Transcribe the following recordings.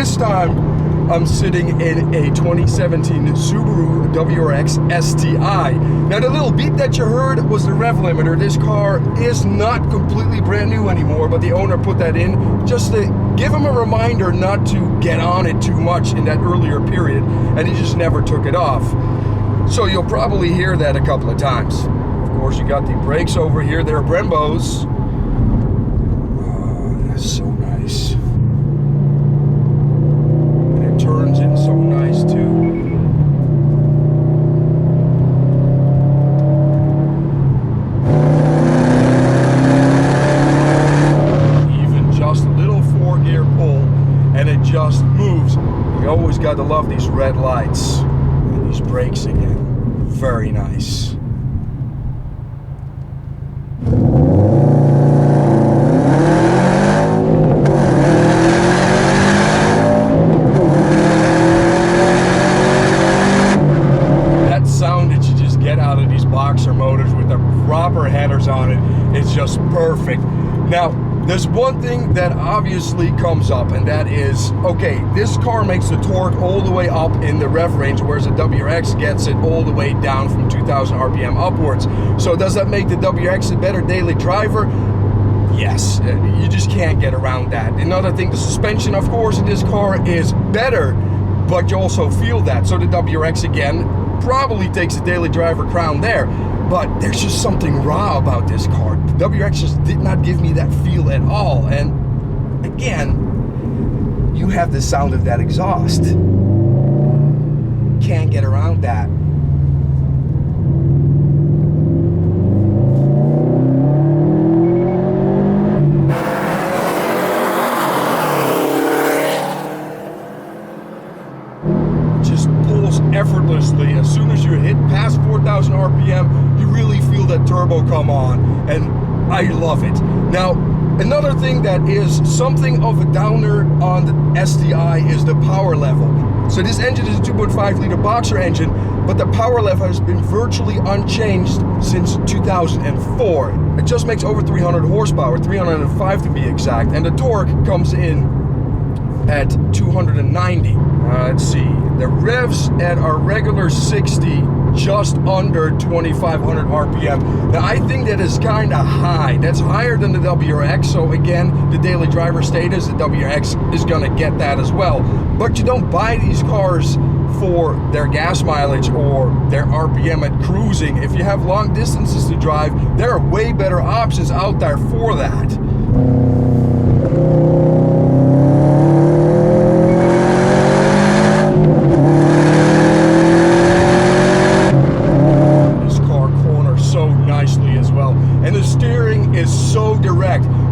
this time I'm sitting in a 2017 Subaru WRX STi. Now the little beep that you heard was the rev limiter. This car is not completely brand new anymore, but the owner put that in just to give him a reminder not to get on it too much in that earlier period, and he just never took it off. So you'll probably hear that a couple of times. Of course, you got the brakes over here. They're Brembos. Oh, that's so nice. Turns in so nice too. Even just a little 4-gear pull and it just moves. You always got to love these red lights and these brakes again. Very nice. Motors with the proper headers on it, it's just perfect. Now there's one thing that obviously comes up, and that is, okay, this car makes the torque all the way up in the rev range, whereas the WRX gets it all the way down from 2000 RPM upwards. So does that make the WRX a better daily driver? Yes, you just can't get around that. Another thing, the suspension, of course, in this car is better, but you also feel that. So the WRX again probably takes the daily driver crown there, but there's just something raw about this car. The WRX just did not give me that feel at all. And again, you have the sound of that exhaust. Can't get around that. Effortlessly. As soon as you hit past 4,000 RPM, you really feel that turbo come on, and I love it. Now, another thing that is something of a downer on the STi is the power level. So this engine is a 2.5 liter boxer engine, but the power level has been virtually unchanged since 2004. It just makes over 300 horsepower, 305 to be exact, and the torque comes in at 290. Let's see, the revs at our regular 60 just under 2,500 RPM. Now I think that is kind of high. That's higher than the WRX, so again, the daily driver status, the WRX is gonna get that as well. But you don't buy these cars for their gas mileage or their RPM at cruising. If you have long distances to drive, there are way better options out there for that.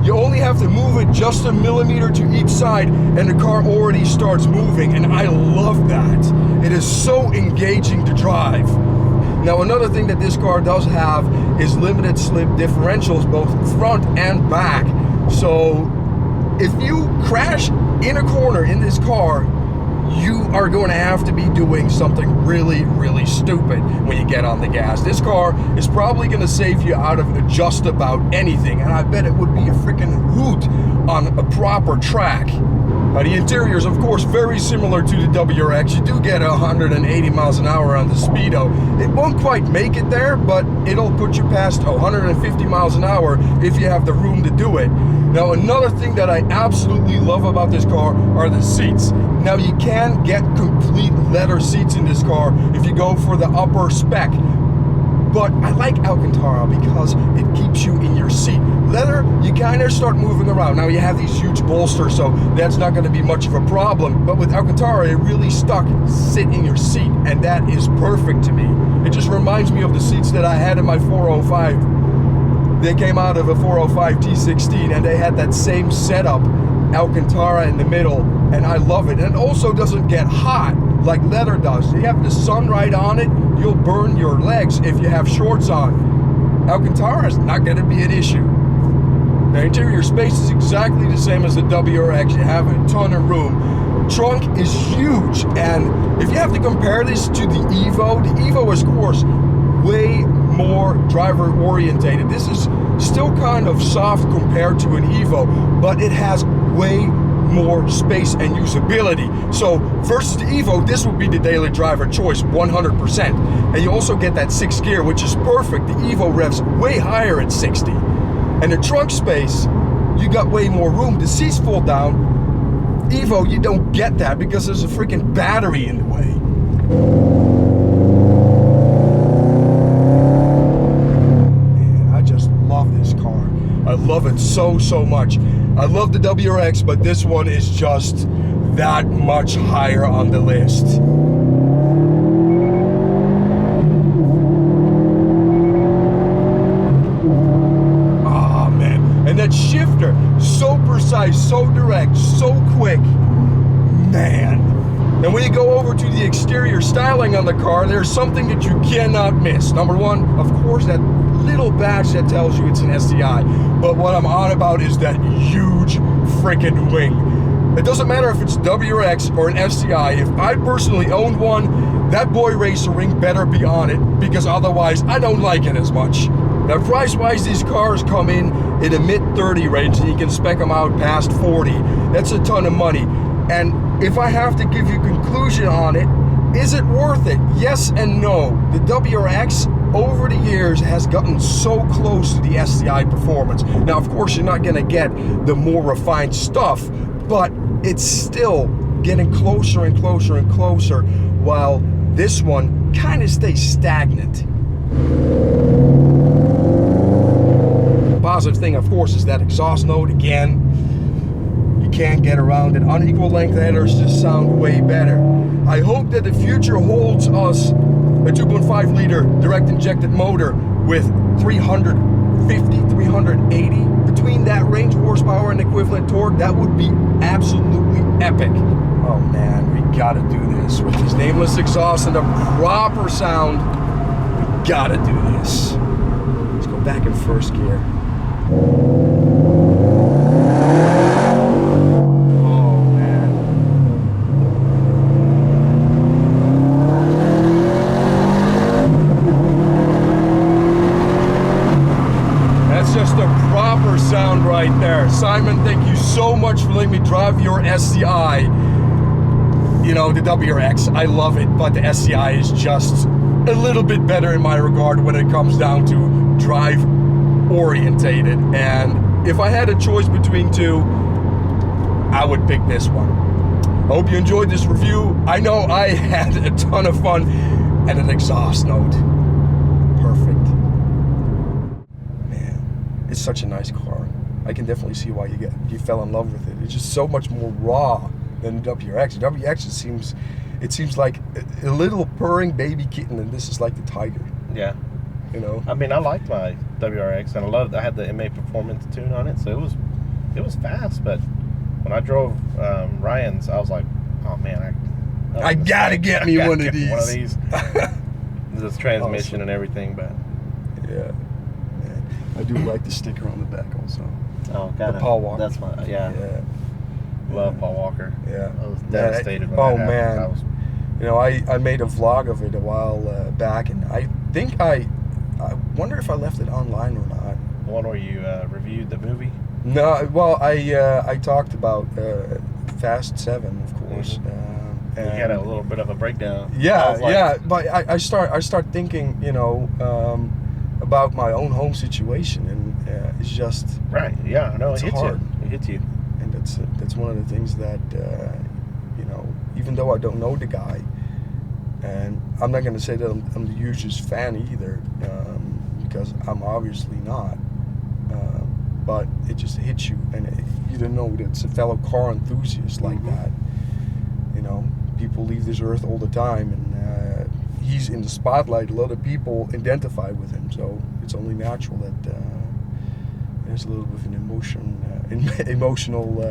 You only have to move it just a millimeter to each side and the car already starts moving, and I love that. It is so engaging to drive. Now another thing that this car does have is limited slip differentials, both front and back. So if you crash in a corner in this car, you are going to have to be doing something really, really stupid when you get on the gas. This car is probably going to save you out of just about anything, and I bet it would be a freaking hoot on a proper track. Now the interior is of course very similar to the WRX. You do get 180 miles an hour on the Speedo. It won't quite make it there, but it'll put you past 150 miles an hour if you have the room to do it. Now another thing that I absolutely love about this car are the seats. Now you can get complete leather seats in this car if you go for the upper spec, but I like Alcantara because it keeps you in your seat. Leather, you kind of start moving around. Now you have these huge bolsters, so that's not going to be much of a problem, but with Alcantara it really stuck, sit in your seat, and that is perfect to me. It just reminds me of the seats that I had in my 405. They came out of a 405 T16 and they had that same setup, Alcantara in the middle, and I love it. And it also doesn't get hot like leather does. You have the sun right on it, you'll burn your legs if you have shorts on. Alcantara is not going to be an issue. The interior space is exactly the same as the WRX. You have a ton of room. Trunk is huge, and if you have to compare this to the Evo is of course way more driver orientated. This is still kind of soft compared to an Evo, but it has way more space and usability. So versus the Evo, this would be the daily driver choice 100%. And you also get that 6th gear, which is perfect. The Evo revs way higher at 60. And the trunk space, you got way more room. The seats fold down. Evo, you don't get that because there's a freaking battery in the way. Man, I just love this car. I love it so, so much. I love the WRX, but this one is just that much higher on the list. Oh, man. And that shifter, so precise, so direct, so quick. Man. And when you go over to the exterior styling on the car, there's something that you cannot miss. Number one, of course, that little badge that tells you it's an STi. But what I'm on about is that huge freaking wing. It doesn't matter if it's WRX or an STi. If I personally owned one, that boy racer ring better be on it, because otherwise I don't like it as much. Now, price-wise, these cars come in the mid-30 range, and you can spec them out past 40. That's a ton of money. And if I have to give you a conclusion on it, is it worth it? Yes and no. The WRX over the years has gotten so close to the STi performance. Now, of course, you're not gonna get the more refined stuff, but it's still getting closer and closer and closer, while this one kind of stays stagnant. The positive thing, of course, is that exhaust note. Again, you can't get around it. Unequal length headers just sound way better. I hope that the future holds us a 2.5 liter direct injected motor with 350, 380 between that range horsepower and equivalent torque. That would be absolutely epic. Oh man, we gotta do this with this Nameless exhaust and the proper sound. We gotta do this. Let's go back in first gear. Sound right there. Simon, thank you so much for letting me drive your STi. You know, the WRX, I love it, but the STi is just a little bit better in my regard when it comes down to drive orientated. And if I had a choice between two, I would pick this one. I hope you enjoyed this review. I know I had a ton of fun, and an exhaust note. Perfect. It's such a nice car. I can definitely see why you fell in love with it. It's just so much more raw than the WRX. The WRX it seems like a little purring baby kitten, and this is like the tiger. Yeah. You know. I mean, I liked my WRX, and I had the MA Performance tune on it, so it was fast. But when I drove Ryan's, I was like, oh man, I gotta get me one of these. One of these. This transmission and everything, but yeah. I do like the sticker on the back also. Oh, got the Paul Walker. That's my yeah. Love Paul Walker. Yeah. I was devastated when that happened. You know, I made a vlog of it a while back, and I think I wonder if I left it online or not. The one where you reviewed the movie? No, well, I talked about Fast 7, of course. Mm-hmm. And you had a little bit of a breakdown. Yeah, but I start thinking, you know, about my own home situation, and it's just right. Yeah, I know it hits hard. It hits you, and that's one of the things that you know. Even though I don't know the guy, and I'm not going to say that I'm the hugest fan either, because I'm obviously not. But it just hits you, and you don't know that it's a fellow car enthusiast like that. You know, people leave this earth all the time, and he's in the spotlight. A lot of people identify with him, so it's only natural that there's a little bit of an emotional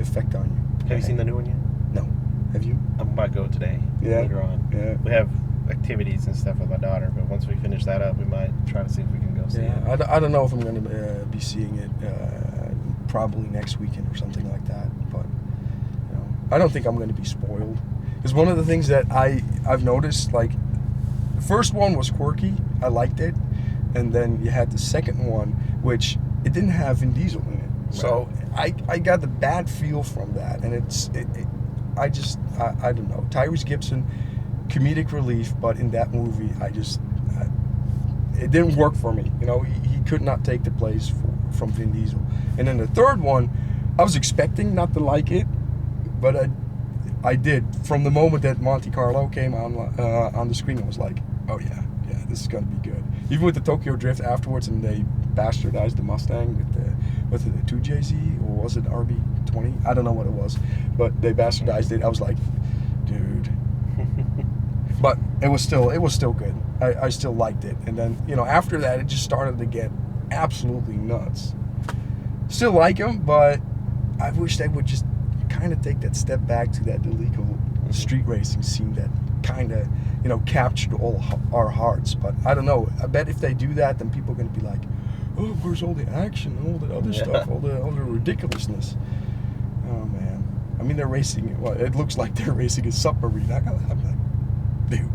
effect on you. Have you seen the new one yet? No. Have you? I might go today. Yeah. Later on. Yeah. We have activities and stuff with my daughter, but once we finish that up, we might try to see if we can go see it. I don't know if I'm going to be seeing it probably next weekend or something like that, but you know, I don't think I'm going to be spoiled. Because one of the things that I've noticed, like, the first one was quirky, I liked it, and then you had the second one, which it didn't have Vin Diesel in it, So I got the bad feel from that, and I don't know. Tyrese Gibson, comedic relief, but in that movie, it didn't work for me. You know, he could not take the place from Vin Diesel. And then the third one, I was expecting not to like it, but I did. From the moment that Monte Carlo came on the screen, I was like, oh yeah, this is gonna be good. Even with the Tokyo Drift afterwards, and they bastardized the Mustang with the 2JZ, or was it RB20? I don't know what it was, but they bastardized it. I was like, dude. But it was still good. I still liked it. And then, you know, after that, it just started to get absolutely nuts. Still like them, but I wish they would just kind of take that step back to that illegal street racing scene that kind of, you know, captured all our hearts. But I don't know. I bet if they do that, then people are going to be like, oh, where's all the action and all the other stuff, all the ridiculousness? Oh, man. I mean, they're racing, well, it looks like they're racing a submarine. I'm like, dude.